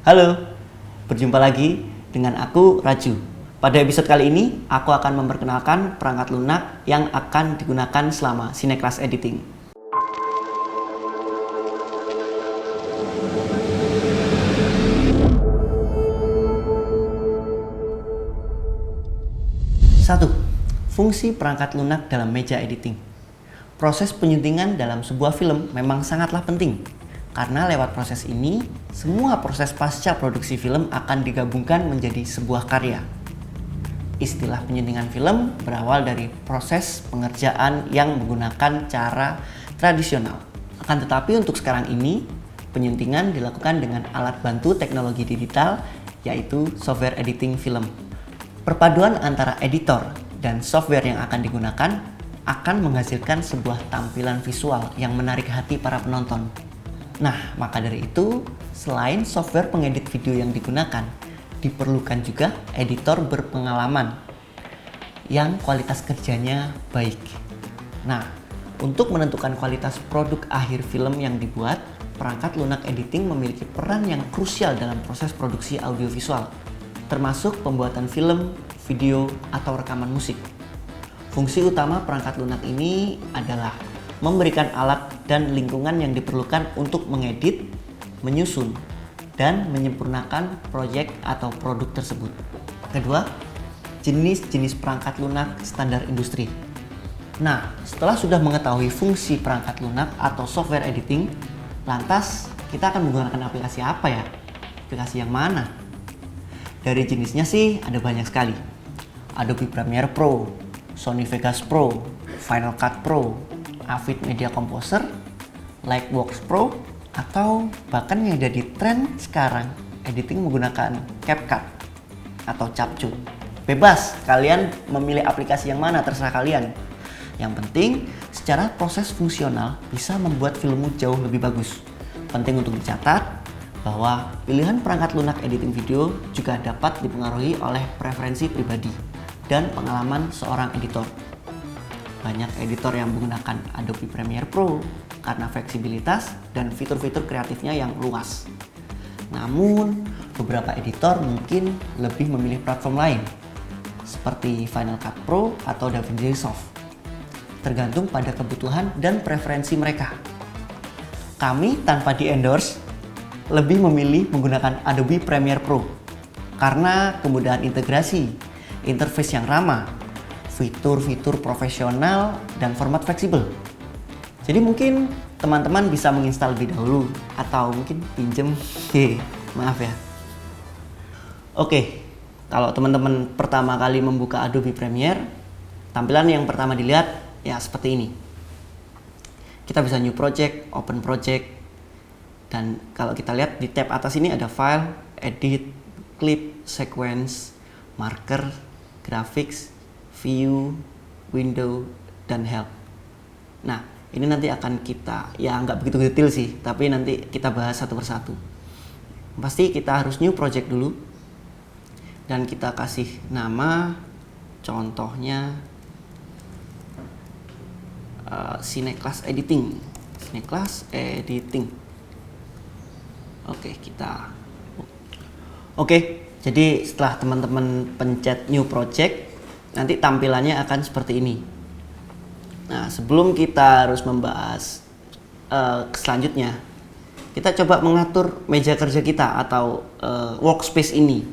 Halo, berjumpa lagi dengan aku Raju. Pada episode kali ini, aku akan memperkenalkan perangkat lunak yang akan digunakan selama Cineclass Editing. Satu, fungsi perangkat lunak dalam meja editing. Proses penyuntingan dalam sebuah film memang sangatlah penting. Karena lewat proses ini, semua proses pasca produksi film akan digabungkan menjadi sebuah karya. Istilah penyuntingan film berawal dari proses pengerjaan yang menggunakan cara tradisional. Akan tetapi untuk sekarang ini, penyuntingan dilakukan dengan alat bantu teknologi digital, yaitu software editing film. Perpaduan antara editor dan software yang akan digunakan akan menghasilkan sebuah tampilan visual yang menarik hati para penonton. Nah, maka dari itu, selain software pengedit video yang digunakan, diperlukan juga editor berpengalaman yang kualitas kerjanya baik. Nah, untuk menentukan kualitas produk akhir film yang dibuat, perangkat lunak editing memiliki peran yang krusial dalam proses produksi audiovisual, termasuk pembuatan film, video, atau rekaman musik. Fungsi utama perangkat lunak ini adalah memberikan alat dan lingkungan yang diperlukan untuk mengedit, menyusun, dan menyempurnakan proyek atau produk tersebut. Kedua, jenis-jenis perangkat lunak standar industri. Nah, setelah sudah mengetahui fungsi perangkat lunak atau software editing, lantas kita akan menggunakan aplikasi apa ya? Aplikasi yang mana? Dari jenisnya sih ada banyak sekali. Adobe Premiere Pro, Sony Vegas Pro, Final Cut Pro, Avid Media Composer, Lightworks Pro, atau bahkan yang jadi tren sekarang, editing menggunakan CapCut atau Capcut. Bebas, kalian memilih aplikasi yang mana terserah kalian. Yang penting, secara proses fungsional bisa membuat filmmu jauh lebih bagus. Penting untuk dicatat bahwa pilihan perangkat lunak editing video juga dapat dipengaruhi oleh preferensi pribadi dan pengalaman seorang editor. Banyak editor yang menggunakan Adobe Premiere Pro karena fleksibilitas dan fitur-fitur kreatifnya yang luas. Namun, beberapa editor mungkin lebih memilih platform lain seperti Final Cut Pro atau DaVinci Resolve. Tergantung pada kebutuhan dan preferensi mereka. Kami tanpa di-endorse lebih memilih menggunakan Adobe Premiere Pro karena kemudahan integrasi, interface yang ramah, fitur-fitur profesional, dan format fleksibel. Jadi mungkin teman-teman bisa menginstal lebih dahulu atau mungkin pinjem. Maaf ya. Oke, kalau teman-teman pertama kali membuka Adobe Premiere, tampilan yang pertama dilihat ya seperti ini. Kita bisa new project, open project, dan kalau kita lihat di tab atas ini ada file, edit, clip, sequence, marker, graphics, view, window, dan help. Nah, ini nanti akan kita, ya nggak begitu detail sih, tapi nanti kita bahas satu persatu. Pasti kita harus new project dulu, dan kita kasih nama, contohnya Cineclass Editing. Cineclass Editing. Oke, jadi setelah teman-teman pencet new project, nanti tampilannya akan seperti ini. Nah, sebelum kita harus membahas selanjutnya, kita coba mengatur meja kerja kita atau workspace ini.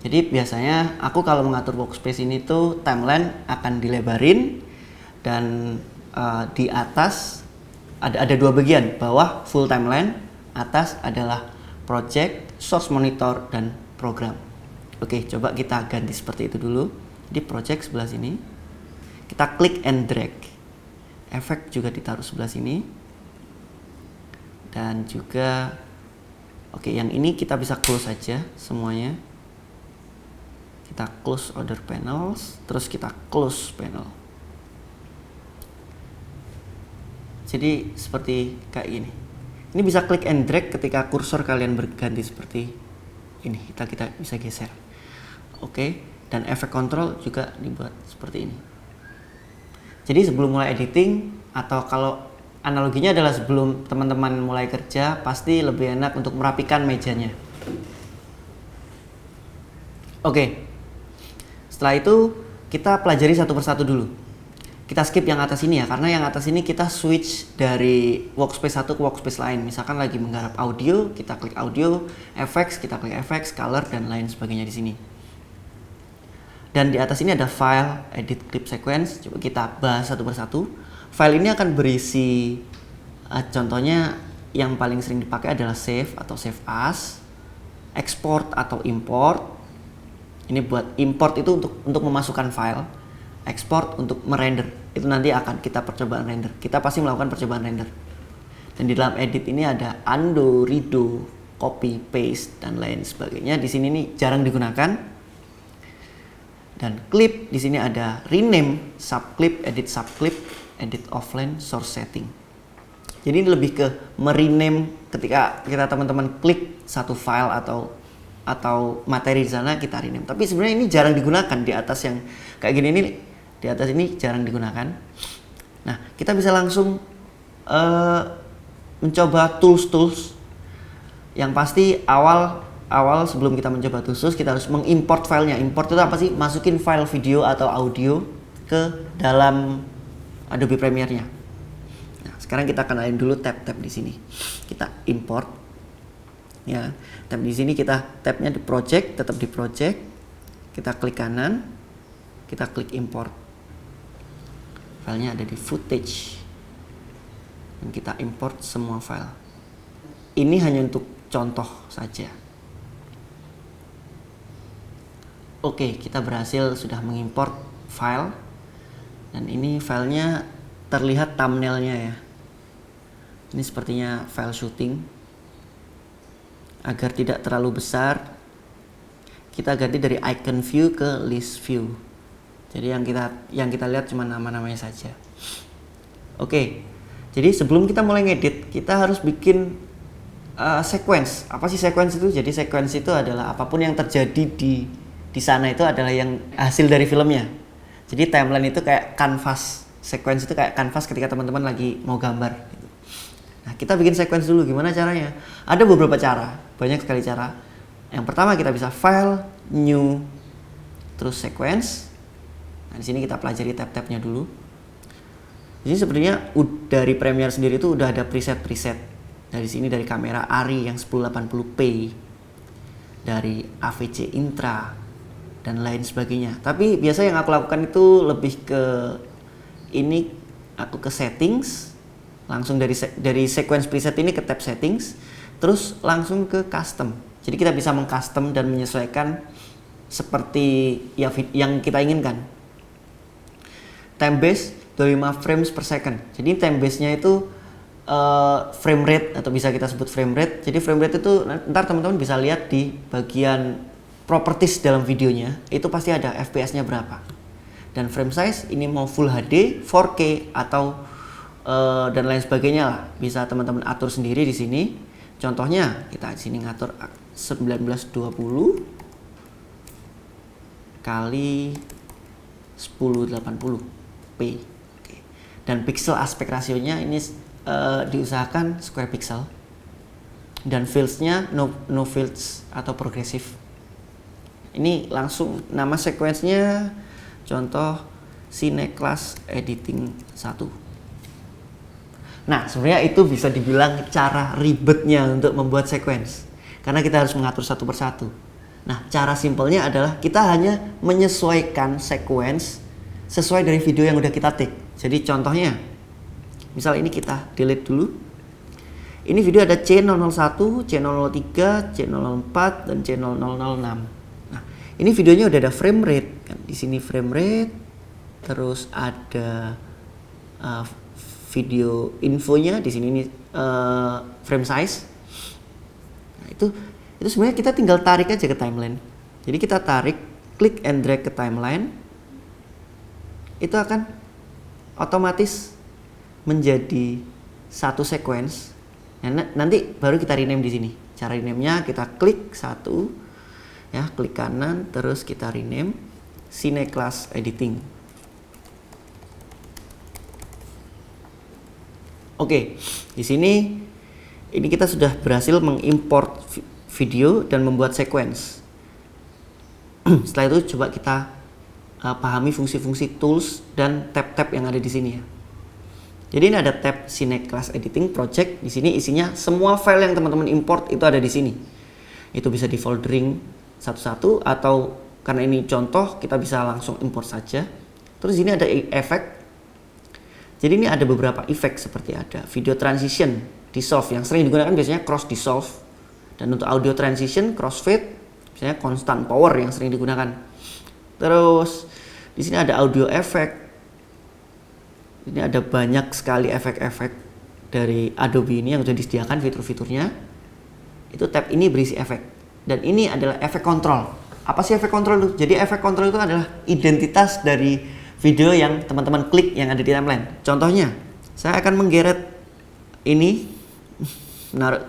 Jadi biasanya aku kalau mengatur workspace ini tuh timeline akan dilebarin dan di atas ada dua bagian, bawah full timeline, atas adalah project, source monitor, dan program. Oke, coba kita ganti seperti itu dulu. Di project sebelah sini, kita klik and drag. Efek juga ditaruh sebelah sini. Dan juga, oke, yang ini kita bisa close saja semuanya. Kita close other panels, terus kita close panel. Jadi seperti kayak gini. Ini bisa klik and drag ketika kursor kalian berganti seperti ini. Kita bisa geser. Oke. Dan efek kontrol juga dibuat seperti ini. Jadi sebelum mulai editing, atau kalau analoginya adalah sebelum teman-teman mulai kerja, pasti lebih enak untuk merapikan mejanya. Oke. Setelah itu kita pelajari satu persatu dulu. Kita skip yang atas ini ya, karena yang atas ini kita switch dari workspace satu ke workspace lain. Misalkan lagi menggarap audio, kita klik audio, effects, kita klik effects, color, dan lain sebagainya di sini. Dan di atas ini ada file, edit clip sequence. Coba kita bahas satu persatu. File ini akan berisi, contohnya yang paling sering dipakai adalah save atau save as, export atau import. Ini buat import itu untuk memasukkan file, export untuk merender. Itu nanti akan kita percobaan render. Kita pasti melakukan percobaan render. Dan di dalam edit ini ada undo, redo, copy, paste, dan lain sebagainya. Di sini nih jarang digunakan. Dan clip di sini ada rename, subclip, edit offline, source setting. Jadi ini lebih ke merename ketika kita teman-teman klik satu file atau materi di sana kita rename. Tapi sebenarnya ini jarang digunakan di atas yang kayak gini nih. Di atas ini jarang digunakan. Nah, kita bisa langsung mencoba tools. Yang pasti awal sebelum kita mencoba tools, kita harus mengimport filenya. Import itu apa sih? Masukin file video atau audio ke dalam Adobe Premiere-nya. Nah, sekarang kita kenalin dulu tab-tab di sini. Kita import. Ya, tab di sini kita tabnya di project, tetap di project. Kita klik kanan, kita klik import. Filenya ada di footage. Dan kita import semua file. Ini hanya untuk contoh saja. Oke, kita berhasil sudah mengimport file. Dan ini filenya terlihat thumbnailnya ya. Ini sepertinya file shooting. Agar tidak terlalu besar, kita ganti dari icon view ke list view. Jadi yang kita lihat cuma nama-namanya saja. Oke. Jadi sebelum kita mulai ngedit, kita harus bikin sequence. Apa sih sequence itu? Jadi sequence itu adalah apapun yang terjadi di sana itu adalah yang hasil dari filmnya. Jadi timeline itu kayak kanvas. Sequence itu kayak kanvas ketika teman-teman lagi mau gambar. Nah, kita bikin sequence dulu. Gimana caranya? Ada beberapa cara, banyak sekali cara. Yang pertama kita bisa file, new, terus sequence. Nah, di sini kita pelajari tab-tabnya dulu. Jadi sebenarnya dari Premiere sendiri itu udah ada preset-preset. Dari sini dari kamera ARRI yang 1080p, dari AVC Intra dan lain sebagainya. Tapi biasa yang aku lakukan itu lebih ke ini, aku ke settings, langsung dari sequence preset ini ke tab settings, terus langsung ke custom. Jadi kita bisa mengcustom dan menyesuaikan seperti yang kita inginkan. Time base 25 frames per second. Jadi time base-nya itu frame rate atau bisa kita sebut frame rate. Jadi frame rate itu ntar teman-teman bisa lihat di bagian properties dalam videonya. Itu pasti ada FPS-nya berapa. Dan frame size ini mau Full HD, 4K atau dan lain sebagainya lah. Bisa teman-teman atur sendiri di sini. Contohnya kita di sini ngatur 1920 kali 1080p. Oke. Dan pixel aspek rasionya ini diusahakan square pixel. Dan fields-nya no fields atau progresif. Ini langsung nama sequence-nya contoh Cineclass Editing 1. Nah, sebenarnya itu bisa dibilang cara ribetnya untuk membuat sequence. Karena kita harus mengatur satu persatu. Nah, cara simpelnya adalah kita hanya menyesuaikan sequence sesuai dari video yang udah kita take. Jadi contohnya, misal ini kita delete dulu. Ini video ada C001, C003, C004, dan C006. Nah, ini videonya udah ada frame rate. Di sini frame rate, terus ada video infonya di sini ini frame size. Nah, itu sebenarnya kita tinggal tarik aja ke timeline. Jadi kita tarik, klik and drag ke timeline. Itu akan otomatis menjadi satu sequence. Nanti baru kita rename di sini. Cara rename-nya kita klik satu, ya, klik kanan, terus kita rename Cineclass Editing. Oke, di sini ini kita sudah berhasil mengimport video dan membuat sequence. Setelah itu coba kita pahami fungsi-fungsi tools dan tab-tab yang ada di sini ya. Jadi ini ada tab Cineclass Editing Project. Di sini isinya semua file yang teman-teman import itu ada di sini. Itu bisa di foldering satu-satu, atau karena ini contoh kita bisa langsung import saja. Terus ini ada efek. Jadi ini ada beberapa efek seperti ada video transition, dissolve yang sering digunakan biasanya cross dissolve, dan untuk audio transition, crossfade, biasanya constant power yang sering digunakan. Terus di sini ada audio effect. Ini ada banyak sekali efek-efek dari Adobe ini yang sudah disediakan fitur-fiturnya. Itu tab ini berisi efek. Dan ini adalah efek kontrol. Apa sih efek kontrol itu? Jadi efek kontrol itu adalah identitas dari video yang teman-teman klik yang ada di timeline. Contohnya, saya akan menggeret ini,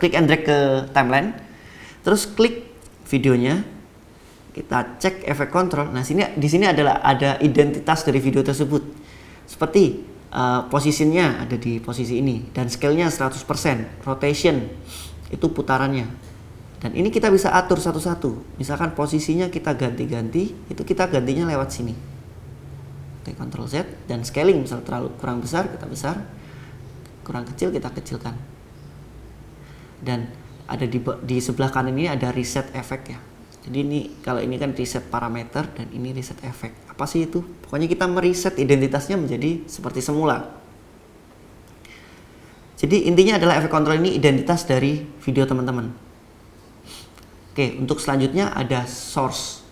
klik and drag ke timeline, terus klik videonya, kita cek efek kontrol. Nah, di sini adalah ada identitas dari video tersebut. Seperti posisinya ada di posisi ini, dan scale-nya 100%, rotation itu putarannya. Dan ini kita bisa atur satu-satu. Misalkan posisinya kita ganti-ganti, itu kita gantinya lewat sini. Klik Ctrl Z, dan scaling misal terlalu kurang besar kita besar, kurang kecil kita kecilkan. Dan ada di sebelah kanan ini ada reset efek ya. Jadi ini kalau ini kan reset parameter dan ini reset efek. Apa sih itu? Pokoknya kita mereset identitasnya menjadi seperti semula. Jadi intinya adalah efek kontrol ini identitas dari video teman-teman. Oke, untuk selanjutnya ada source.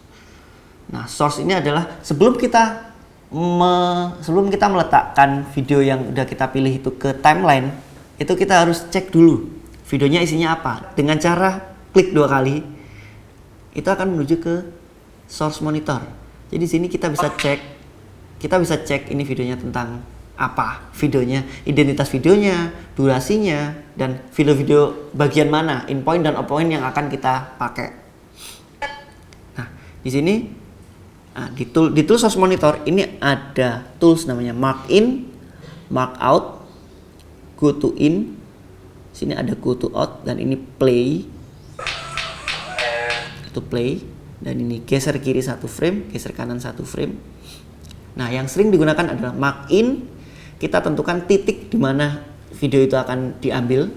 Nah, source ini adalah sebelum kita meletakkan video yang udah kita pilih itu ke timeline, itu kita harus cek dulu videonya isinya apa. Dengan cara klik 2 kali, itu akan menuju ke source monitor. Jadi di sini kita bisa cek ini videonya tentang apa, videonya, identitas videonya, durasinya, dan video-video bagian mana, in point dan out point yang akan kita pakai. Nah, di sini di tool source monitor ini ada tools namanya mark in, mark out, go to in, sini ada go to out, dan ini play, itu play, dan ini geser kiri 1 frame, geser kanan 1 frame. Nah, yang sering digunakan adalah mark in, kita tentukan titik di mana video itu akan diambil,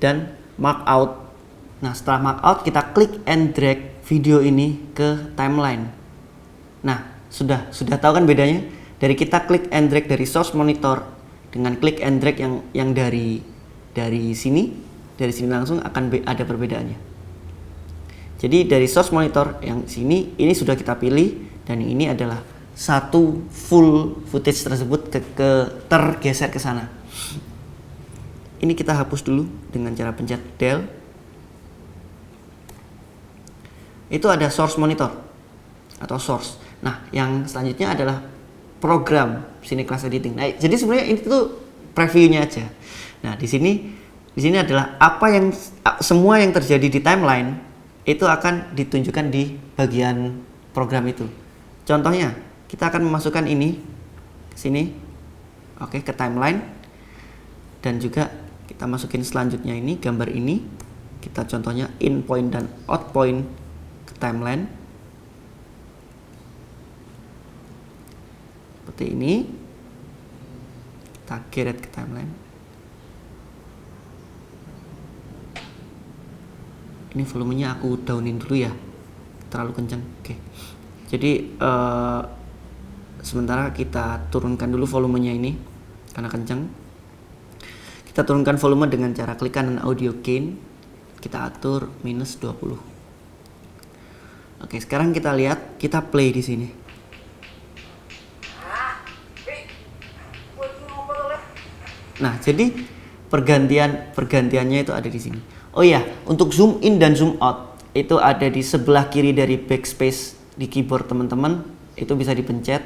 dan mark out. Nah, setelah mark out kita klik and drag video ini ke timeline. Nah, sudah tahu kan bedanya? Dari kita klik and drag dari source monitor dengan klik and drag yang dari sini langsung akan ada perbedaannya. Jadi dari source monitor yang sini ini sudah kita pilih, dan ini adalah satu full footage tersebut tergeser ke sana. Ini kita hapus dulu dengan cara pencet del. Itu ada source monitor atau source. Nah, yang selanjutnya adalah program Cineclass Editing. Nah, jadi sebenarnya ini tuh previewnya aja. Nah, di sini adalah semua yang terjadi di timeline itu akan ditunjukkan di bagian program itu. Contohnya, kita akan memasukkan ini ke sini, oke, ke timeline, dan juga kita masukin selanjutnya ini gambar ini. Kita contohnya in point dan out point ke timeline. Seperti ini, kita geret ke timeline. Ini volumenya aku downin dulu ya, terlalu kencang. Oke, jadi sementara kita turunkan dulu volumenya ini karena kencang. Kita turunkan volume dengan cara klik kanan audio gain, kita atur minus 20. Oke, sekarang kita lihat, kita play di sini. Nah, jadi pergantiannya itu ada di sini. Oh iya, untuk zoom in dan zoom out itu ada di sebelah kiri dari backspace di keyboard teman-teman. Itu bisa dipencet,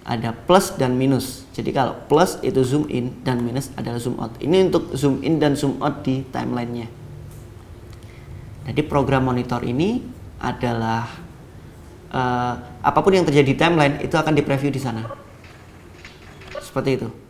ada plus dan minus. Jadi kalau plus itu zoom in dan minus adalah zoom out. Ini untuk zoom in dan zoom out di timelinenya. Jadi program monitor ini adalah apapun yang terjadi di timeline itu akan di preview di sana. Seperti itu.